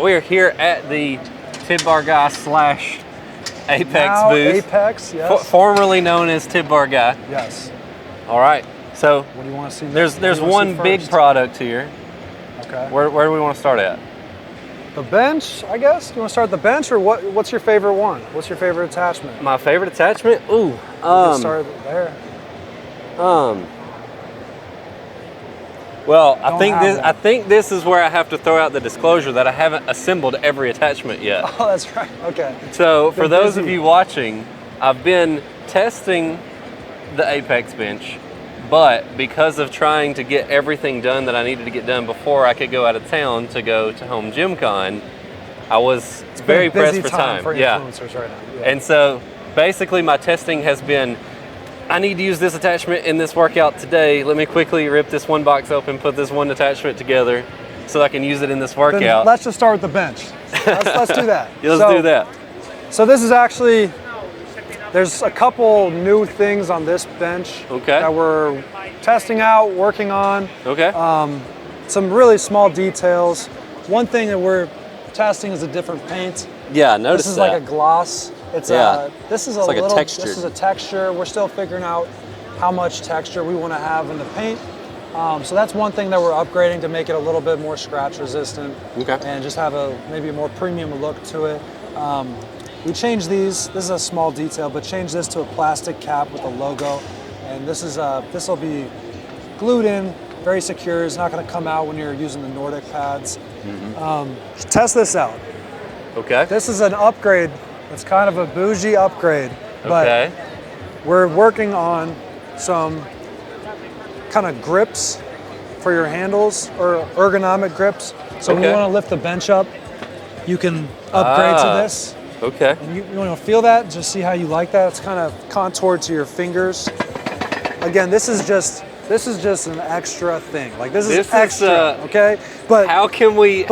We are here at the Tib Bar Guy slash Apex now booth. Apex, yes. Formerly known as Tib Bar Guy. Yes. All right. So what do you want to see? There's one big product here. Okay. Where do we want to start at? The bench, I guess. You want to start at the bench, or what's your favorite one? What's your favorite attachment? My favorite attachment? Ooh. Start there. Well, I think this is where I have to throw out the disclosure that I haven't assembled every attachment yet. Oh, that's right. Okay. So for those of you watching, I've been testing the Apex bench, but because of trying to get everything done that I needed to get done before I could go out of town to go to Home Gym Con, I was very pressed for time. For influencers right now. Yeah. And so basically my testing has been, I need to use this attachment in this workout today. Let me quickly rip this one box open, put this one attachment together so I can use it in this workout. Then let's just start with the bench. Let's do that. Yeah, let's do that. So this is actually, there's a couple new things on this bench that we're testing out, working on. Okay. Some really small details. One thing that we're testing is a different paint. Yeah, I noticed This is that. like a gloss. It's this is like a texture. This is a texture. We're still figuring out how much texture we want to have in the paint. So that's one thing that we're upgrading to make it a little bit more scratch resistant. Okay. And just have maybe a more premium look to it. We changed these. This is a small detail, but changed this to a plastic cap with a logo. And this will be glued in, very secure. It's not going to come out when you're using the Nordic pads. Test this out. Okay. This is an upgrade. It's kind of a bougie upgrade, but we're working on some kind of grips for your handles, or ergonomic grips. So when you want to lift the bench up, you can upgrade to this. Okay. And you want to feel that, just see how you like that. It's kind of contoured to your fingers. Again, this is just an extra thing. Like this is extra, okay? But how can we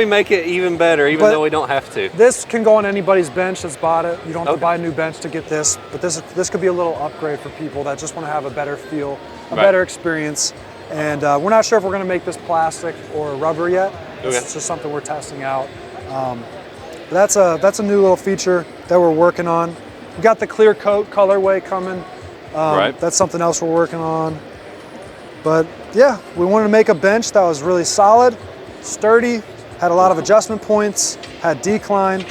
make it even better, even though we don't have to? This can go on anybody's bench that's bought it. You don't have to buy a new bench to get this, but this could be a little upgrade for people that just want to have a better feel, a better experience. And we're not sure if we're going to make this plastic or rubber yet. It's just something we're testing out. That's a new little feature that we're working on. We got the clear coat colorway coming. That's something else we're working on. But yeah, we wanted to make a bench that was really solid, sturdy, had a lot of adjustment points, had decline,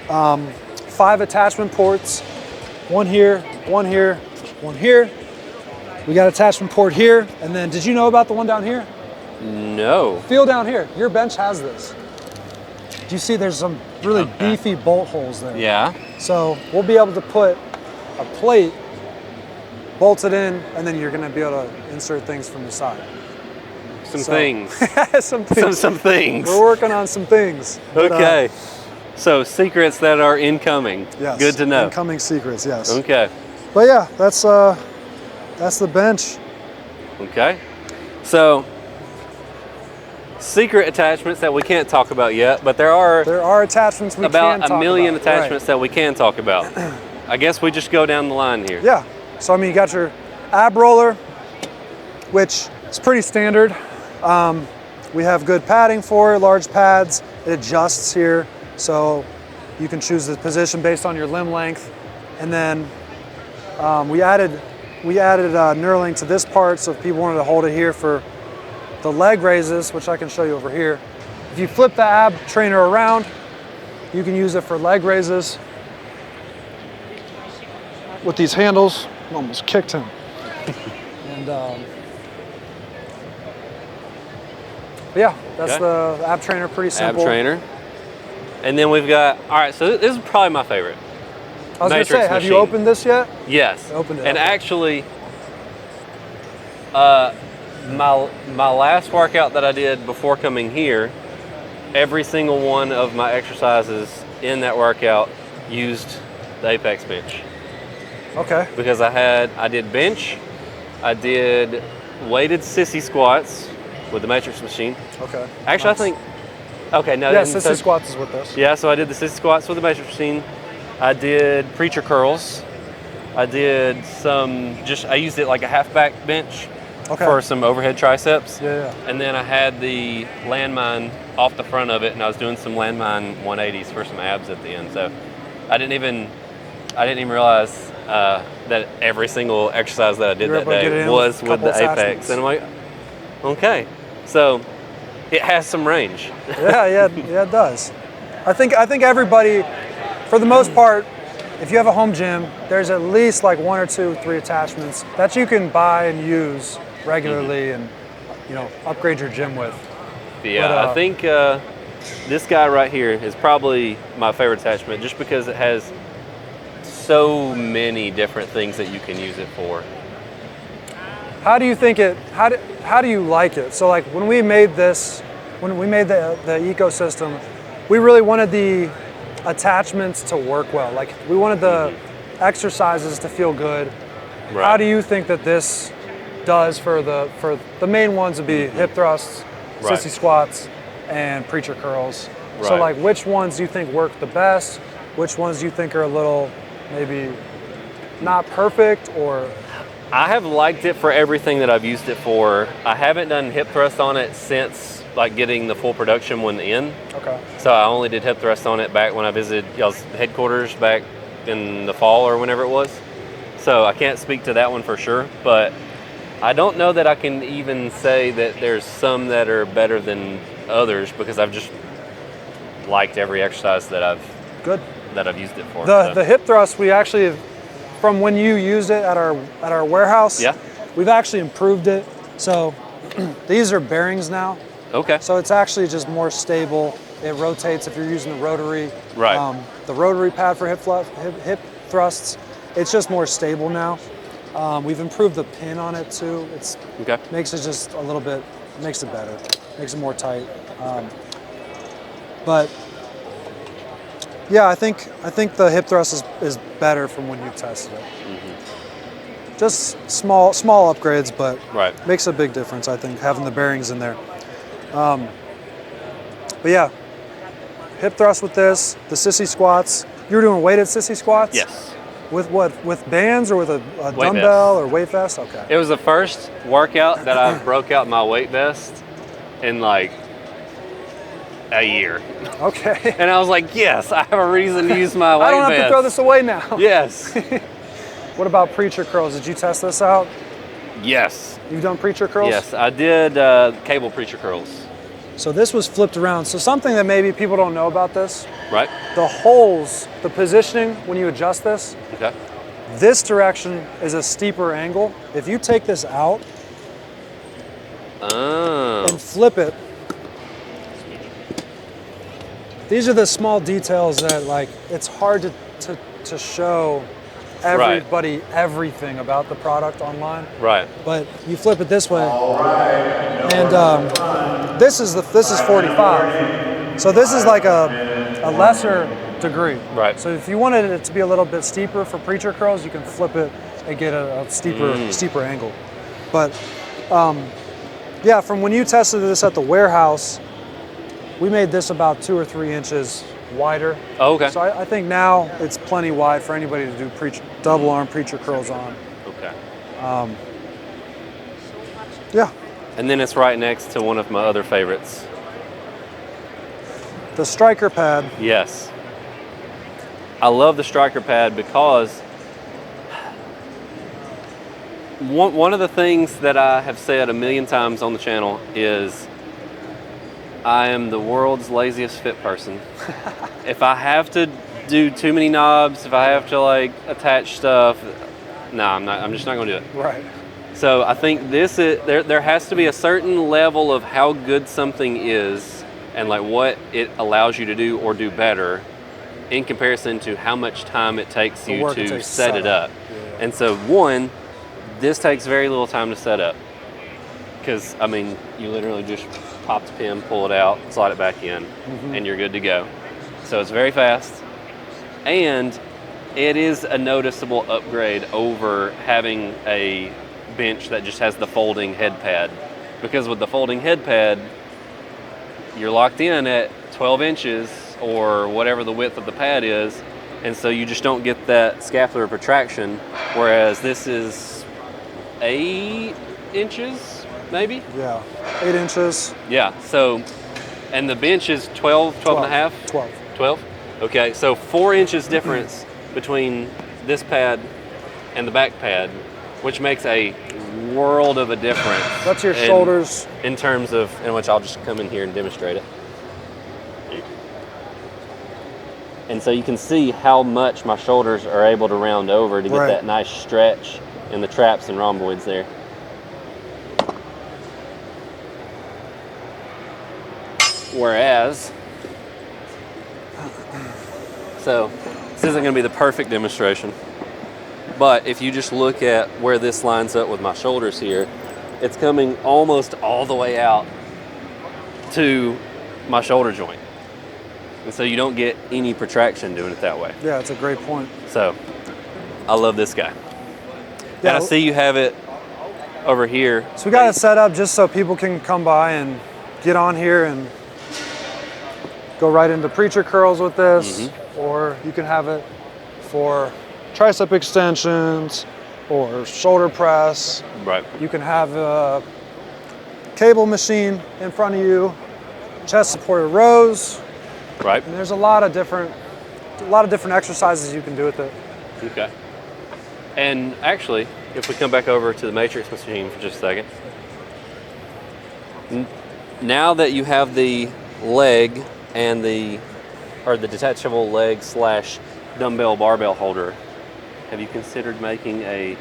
5 attachment ports, one here, one here, one here. We got attachment port here, and then did you know about the one down here? No. Feel down here, your bench has this. Do you see there's some really beefy bolt holes there? Yeah. So we'll be able to put a plate, bolt it in, and then you're gonna be able to insert things from the side. Some things. Some things. Some things. We're working on some things. Okay. So secrets that are incoming. Yes. Good to know. Incoming secrets, yes. Okay. But yeah, that's the bench. Okay. So secret attachments that we can't talk about yet, but there are attachments we can about talk about. a million attachments that we can talk about. I guess we just go down the line here. Yeah. So I mean, you got your ab roller, which is pretty standard. We have good padding for it, large pads. It adjusts here, so you can choose the position based on your limb length. And then we added knurling to this part, so if people wanted to hold it here for the leg raises, which I can show you over here. If you flip the ab trainer around, you can use it for leg raises. With these handles, I almost kicked him. And yeah, that's the ab trainer, pretty simple. Ab trainer. And then we've got, all right, so this is probably my favorite. I was gonna say, have you opened this yet? Yes. I opened it. And actually, my last workout that I did before coming here, every single one of my exercises in that workout used the Apex bench. Okay. Because I did bench, I did weighted sissy squats with the matrix machine. Okay. Actually, nice. I think, okay, no. Yeah, sissy squats is with this. Yeah, so I did the sissy squats with the matrix machine. I did preacher curls. I did I used it like a half back bench. for some overhead triceps. Yeah. And then I had the Landmine off the front of it, and I was doing some Landmine 180s for some abs at the end. So I didn't even realize that every single exercise that I did that day was with the Apex. And I'm like, okay, so it has some range. yeah, it does. I think everybody, for the most part, if you have a home gym, there's at least like 1 or 2, 3 attachments that you can buy and use regularly and, you know, upgrade your gym with. Yeah, but, I think this guy right here is probably my favorite attachment just because it has so many different things that you can use it for. How do you think how do you like it? So like when we made this, when we made the ecosystem, we really wanted the attachments to work well. Like we wanted the exercises to feel good. Right. How do you think that this does for the main ones would be hip thrusts, sissy squats, and preacher curls. Right. So like which ones do you think work the best? Which ones do you think are a little maybe not perfect or? I have liked it for everything that I've used it for. I haven't done hip thrust on it since like getting the full production one in. Okay. So I only did hip thrust on it back when I visited y'all's headquarters back in the fall or whenever it was. So I can't speak to that one for sure, but I don't know that I can even say that there's some that are better than others because I've just liked every exercise that I've used it for. The hip thrust, we actually, from when you used it at our warehouse, we've actually improved it. So these are bearings now. Okay. So it's actually just more stable. It rotates if you're using the rotary. Right. The rotary pad for hip thrusts, it's just more stable now. We've improved the pin on it too. It's makes it just a little bit, makes it better, makes it more tight. But yeah, I think the hip thrust is better from when you tested it. Mm-hmm. Just small upgrades, but makes a big difference. I think having the bearings in there. But yeah, hip thrust with this, the sissy squats. You were doing weighted sissy squats? Yes. With what? With bands or with a dumbbell or weight vest? Okay. It was the first workout that I broke out my weight vest in like a year. Okay. And I was like, yes, I have a reason to use my weight vest. I don't have to throw this away now. Yes. What about preacher curls? Did you test this out? Yes. You've done preacher curls? Yes, I did cable preacher curls. So this was flipped around. So something that maybe people don't know about this. Right. The holes, the positioning, when you adjust this, this direction is a steeper angle. If you take this out and flip it, these are the small details that like, it's hard to show everybody everything about the product online. Right. But you flip it this way, and this is 45. So this is like a lesser degree. Right. So if you wanted it to be a little bit steeper for preacher curls, you can flip it and get a steeper angle. But yeah, from when you tested this at the warehouse, we made this about 2 or 3 inches wider. Oh, okay. So I think now it's plenty wide for anybody to do double arm preacher curls on. Okay. Yeah. And then it's right next to one of my other favorites. The striker pad. Yes. I love the striker pad because one of the things that I have said a million times on the channel is I am the world's laziest fit person. If I have to do too many knobs, if I have to like attach stuff, no, I'm just not gonna do it. Right. So I think this is, there has to be a certain level of how good something is and like what it allows you to do or do better in comparison to how much time it takes you to set it up. Yeah. And so one, this takes very little time to set up. Because, I mean, you literally just pop the pin, pull it out, slide it back in, and you're good to go. So it's very fast. And it is a noticeable upgrade over having a bench that just has the folding head pad. Because with the folding head pad, you're locked in at 12 inches or whatever the width of the pad is. And so you just don't get that scapular protraction. Whereas this is 8, inches, maybe? Yeah, 8 inches. Yeah, so, and the bench is 12 and a half? 12. 12? Okay, so 4 inches difference between this pad and the back pad, which makes a world of a difference. That's your shoulders. In terms of, in which I'll just come in here and demonstrate it. And so you can see how much my shoulders are able to round over to get that nice stretch in the traps and rhomboids there. Whereas, so this isn't going to be the perfect demonstration, but if you just look at where this lines up with my shoulders here, it's coming almost all the way out to my shoulder joint. And so you don't get any protraction doing it that way. Yeah, it's a great point. So I love this guy. Yeah, and I see you have it over here. So we got it set up just so people can come by and get on here and go right into preacher curls with this, or you can have it for tricep extensions or shoulder press. Right. You can have a cable machine in front of you, chest supported rows. Right. And there's a lot of different exercises you can do with it. Okay. And actually, if we come back over to the matrix machine for just a second, now that you have the leg and the detachable leg / dumbbell barbell holder, have you considered making a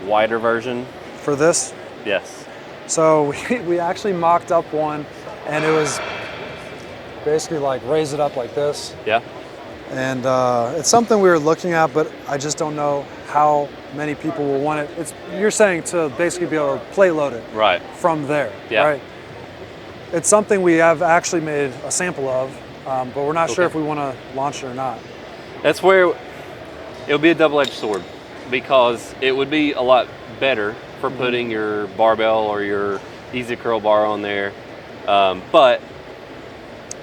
wider version? For this? Yes. So we actually mocked up one, and it was basically like raise it up like this. Yeah. And it's something we were looking at, but I just don't know how many people will want it. You're saying to basically be able to plate load it from there, right? It's something we have actually made a sample of, but we're not sure if we want to launch it or not. That's where it would be a double-edged sword, because it would be a lot better for putting your barbell or your easy curl bar on there, but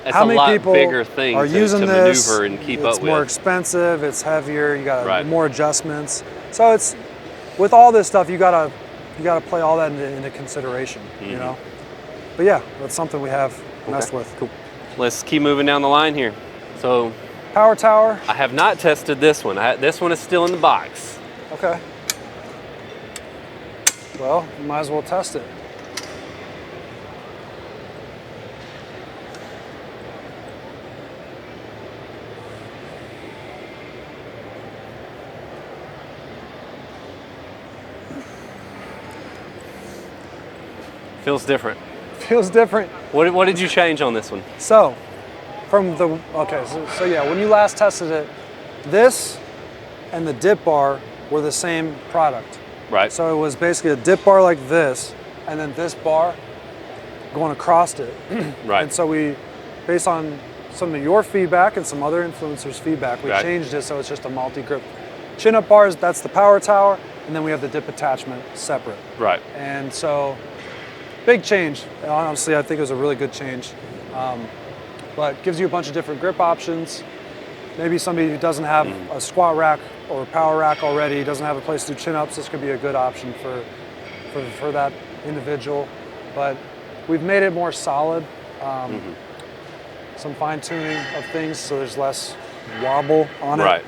it's how many people bigger thing are using to this, maneuver and keep up with. It's more expensive, it's heavier, you got more adjustments. So it's, with all this stuff, you gotta play all that into consideration, you know? But yeah, that's something we have messed with. Cool. Let's keep moving down the line here. So, power tower. I have not tested this one. This one is still in the box. Okay. Well, you might as well test it. Feels different. Feels different. What did you change on this one? So, so yeah, when you last tested it, this and the dip bar were the same product. Right. So it was basically a dip bar like this, and then this bar going across it. Right. And so we, based on some of your feedback and some other influencers' feedback, we changed it so it's just a multi-grip. Chin-up bars, that's the power tower, and then we have the dip attachment separate. Right. And so, big change. Honestly, I think it was a really good change. But gives you a bunch of different grip options. Maybe somebody who doesn't have a squat rack or a power rack already, doesn't have a place to do chin-ups, this could be a good option for that individual. But we've made it more solid. Some fine-tuning of things so there's less wobble on it. Right.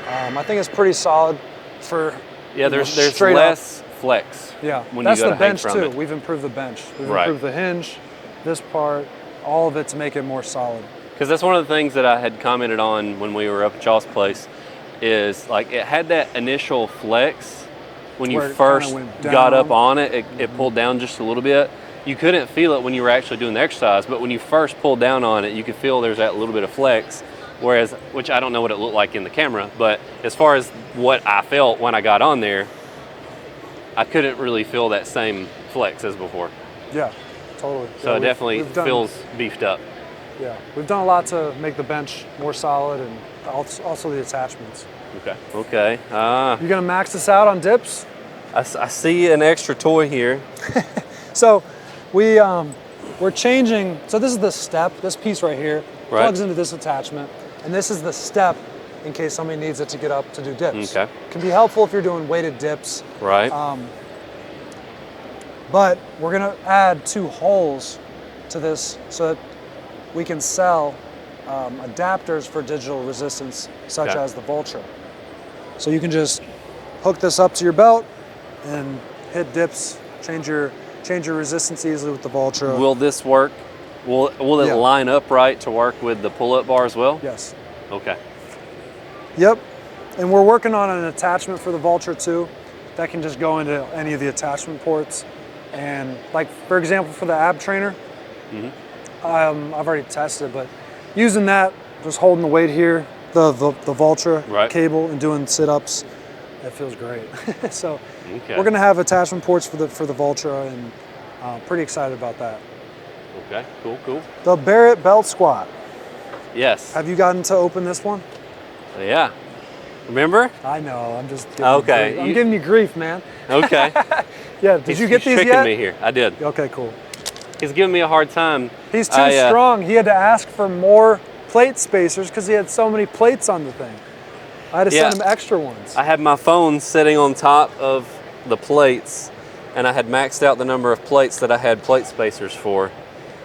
I think it's pretty solid for there's less flex. Yeah, when that's you go the bench from too. It. We've improved the bench. We've improved the hinge, this part, all of it to make it more solid. Because that's one of the things that I had commented on when we were up at y'all's place, is like it had that initial flex when you first got up on it. It pulled down just a little bit. You couldn't feel it when you were actually doing the exercise, but when you first pulled down on it, you could feel there's that little bit of flex. Whereas, which I don't know what it looked like in the camera, but as far as what I felt when I got on there, I couldn't really feel that same flex as before. Yeah, totally. So it definitely feels beefed up. Yeah, we've done a lot to make the bench more solid and also the attachments. Okay. You gonna max this out on dips? I see an extra toy here. So we're changing, so this is the step, this piece right here plugs into this attachment, and this is the step in case somebody needs it to get up to do dips. Okay. Can be helpful if you're doing weighted dips. Right. But we're gonna add 2 holes to this so that we can sell adapters for digital resistance, such as the Vultra. So you can just hook this up to your belt and hit dips, change your resistance easily with the Vultra. Will this work? Will it line up right to work with the pull-up bar as well? Yes. Okay. Yep. And we're working on an attachment for the Vultra too that can just go into any of the attachment ports. And like, for example, for the ab trainer, I've already tested, but using that, just holding the weight here, the Vultra cable, and doing sit-ups, that feels great. So we're gonna have attachment ports for the Vultra, and pretty excited about that. Okay, cool, cool. The Barrett belt squat. Yes. Have you gotten to open this one? Yeah. Remember? I know, I'm just giving I'm giving you grief, man. Okay. Yeah, did you get these yet? He's tricking me here. I did. Okay, cool. He's giving me a hard time. He's too strong. He had to ask for more plate spacers because he had so many plates on the thing. I had to send him extra ones. I had my phone sitting on top of the plates, and I had maxed out the number of plates that I had plate spacers for.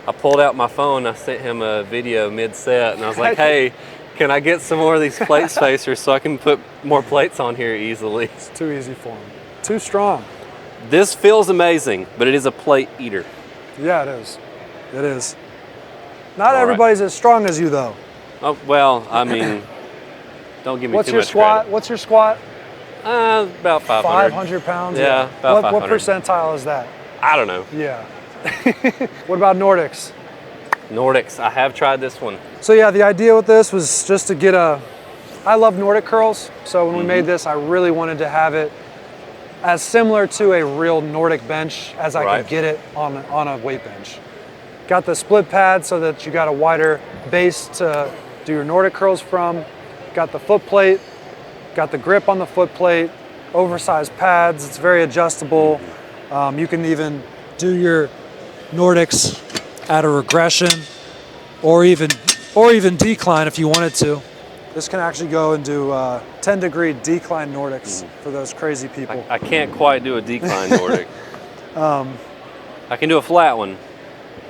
I pulled out my phone, I sent him a video mid-set, and I was like, hey, can I get some more of these plate spacers so I can put more plates on here easily? It's too easy for him. Too strong. This feels amazing, but it is a plate eater. Yeah, it is. It is. Not everybody's as strong as you, though. Oh, well, I mean, don't give me What's too your much squat? credit. What's your squat? About 500. 500 pounds? Yeah, about 500. What percentile is that? I don't know. Yeah. What about Nordics? Nordics, I have tried this one. So yeah, the idea with this was just to get I love Nordic curls, so when we made this, I really wanted to have it as similar to a real Nordic bench as I could get it on a weight bench. Got the split pad so that you got a wider base to do your Nordic curls from. Got the foot plate, got the grip on the foot plate, oversized pads, it's very adjustable. You can even do your Nordics at a regression or even decline if you wanted to. This can actually go and do 10-degree decline Nordics for those crazy people. I can't quite do a decline Nordic. I can do a flat one,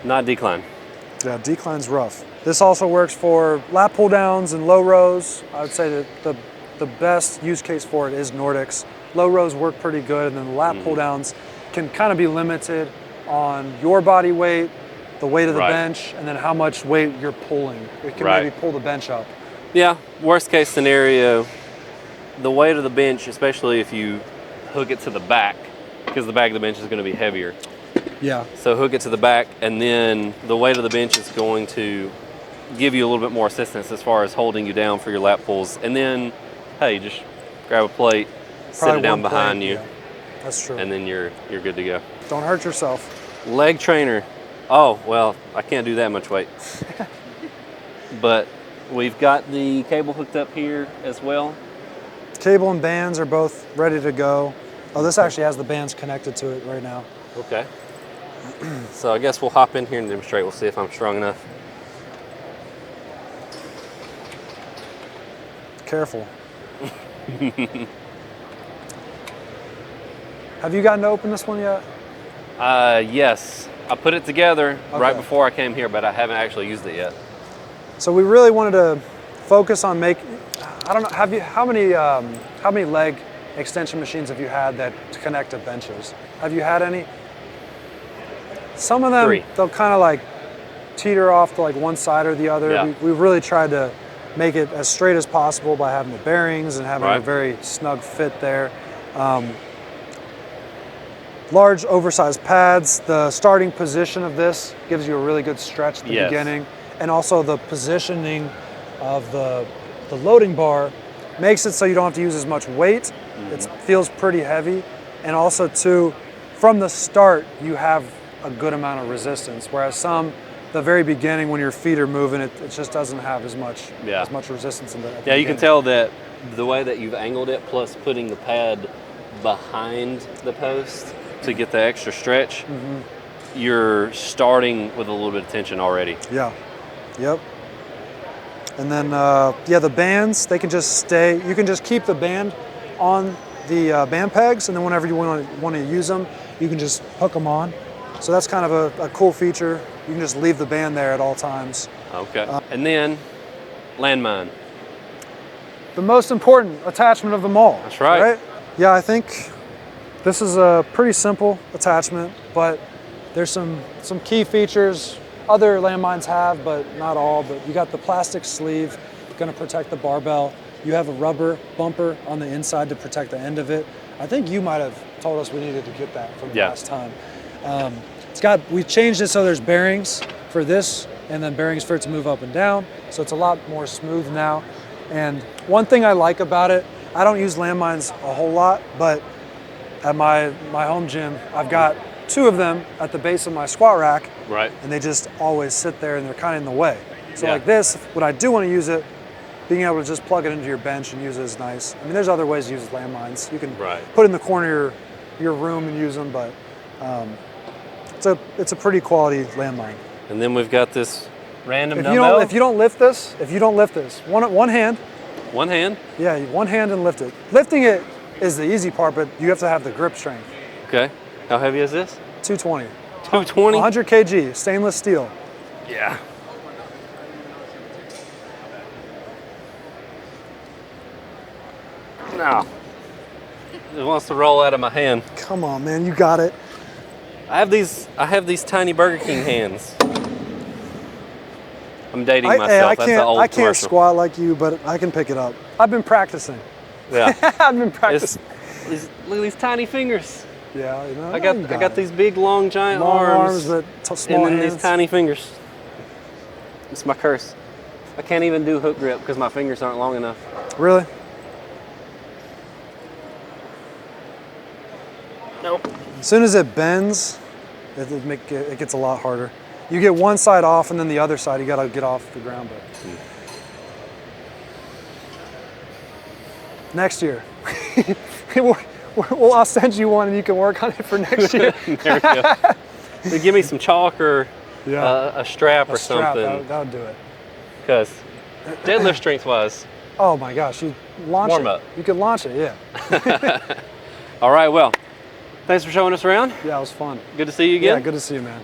not decline. Yeah, decline's rough. This also works for lat pull downs and low rows. I would say that the best use case for it is Nordics. Low rows work pretty good, and then the lat pull downs can kind of be limited on your body weight, the weight of the bench, and then how much weight you're pulling. It can maybe pull the bench up. Yeah, worst case scenario, the weight of the bench, especially if you hook it to the back, because the back of the bench is going to be heavier. Yeah. So hook it to the back, and then the weight of the bench is going to give you a little bit more assistance as far as holding you down for your lat pulls. And then, hey, just grab a plate, sit it down behind you. Yeah. That's true. And then you're good to go. Don't hurt yourself. Leg trainer. Oh, well, I can't do that much weight. But we've got the cable hooked up here as well. Cable and bands are both ready to go. Oh, this actually has the bands connected to it right now. Okay. So I guess we'll hop in here and demonstrate. We'll see if I'm strong enough. Careful. Have you gotten to open this one yet? Yes. I put it together right before I came here, but I haven't actually used it yet. So we really wanted to focus on I don't know, how many leg extension machines have you had that connect to benches? Have you had any? Some of them, 3. they'll kind of like teeter off to like one side or the other. Yeah. We've really tried to make it as straight as possible by having the bearings and having a very snug fit there. Large oversized pads. The starting position of this gives you a really good stretch at the beginning. And also the positioning of the loading bar makes it so you don't have to use as much weight. It feels pretty heavy. And also too, from the start, you have a good amount of resistance. Whereas the very beginning when your feet are moving, it just doesn't have as much resistance in the beginning. You can tell that the way that you've angled it, plus putting the pad behind the post to get the extra stretch, you're starting with a little bit of tension already. Yeah. Yep. And then, the bands, they can just stay. You can just keep the band on the band pegs, and then whenever you want to use them, you can just hook them on. So that's kind of a cool feature. You can just leave the band there at all times. Okay. And then Landmine. The most important attachment of them all. That's right. Yeah, I think this is a pretty simple attachment, but there's some key features other landmines have, but not all. But you got the plastic sleeve, going to protect the barbell. You have a rubber bumper on the inside to protect the end of it. I think you might have told us we needed to get that from last time. We changed it so there's bearings for this and then bearings for it to move up and down. So it's a lot more smooth now. And one thing I like about it, I don't use landmines a whole lot, but at my home gym, I've got 2 of them at the base of my squat rack. Right. And they just always sit there and they're kind of in the way. So like this, when I do want to use it, being able to just plug it into your bench and use it is nice. I mean, there's other ways to use landmines. You can put it in the corner of your room and use them, but it's a pretty quality landmine. And then we've got this random dumbbell. If you don't lift this, one hand. One hand? Yeah, one hand and lift it. Lifting it is the easy part, but you have to have the grip strength. Okay. How heavy is this? 220. 220? 100 kg, stainless steel. Yeah. No. It wants to roll out of my hand. Come on, man, you got it. I have these tiny Burger King hands. I'm dating myself. That's the old I can't commercial. squat like you, but I can pick it up. I've been practicing. Yeah. I've been practicing. Look at these tiny fingers. Yeah, you know, I got these big, long, giant arms, but small and then hands. these tiny fingers. It's my curse. I can't even do hook grip because my fingers aren't long enough. Really? Nope. As soon as it bends, it gets a lot harder. You get one side off, and then the other side, you got to get off the ground. But next year, I'll send you one, and you can work on it for next year. There we go. So give me some chalk or a strap or something. That would do it. Because deadlift strength-wise. Oh my gosh, you launch warm it. Up. You could launch it, yeah. All right, well, thanks for showing us around. Yeah, it was fun. Good to see you again. Yeah, good to see you, man.